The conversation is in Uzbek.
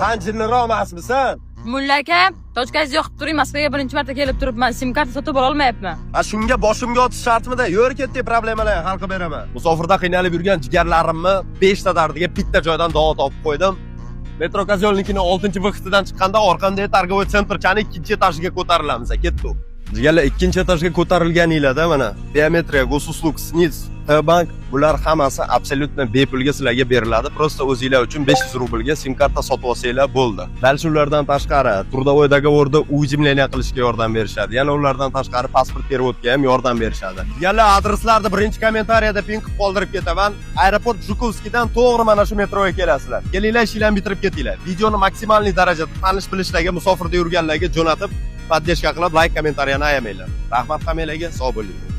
Qanchiliroq emasmisan? Mulla aka, tochkangizni yoqib turing, Moskvaga birinchi marta kelib turibman. SIM karta sotib ola olmayapman. Shunga boshimga otish shartmida? Yur ketdi, problemalarni hal qilib beraman. Musofirda qiynalib yurgan jigarlarimni 5 ta dardiga bitta joydan davo topib qo'ydim. Metro Kozyolnikini 6-vaqtidan chiqqanda orqamdagi торговый sentrchani 2-etajga ko'tarilamiz, ketdik. Jigarlar 2-etajga ko'tarilganinglarda mana biometriya, gosuslug, SNIS, T-bank bular hammasi absolyutno bepulga sizlarga beriladi. Просто o'zingizlar uchun 500 rublga SIM karta sotib olsanglar bo'ldi. Balki ulardan tashqari трудовой договорda ujimlaniya qilishga yordam berishadi. Yana ulardan tashqari pasport переводga ham yordam berishadi. Jigarlar adreslarni birinchi kommentariyada pin qilib qoldirib ketaman. Aeroport Jhukovskiydan to'g'ri mana shu metroga kelasizlar. Kelinglar, ishlarni bitirib ketinglar. Videoni maksimalniy darajada tanish bilishlarga, musofirda yurganlarga jo'natib, podдержка qilib, like, kommentariyani ayamanglar. Rahmat hammanglarga, sog' bo'ling.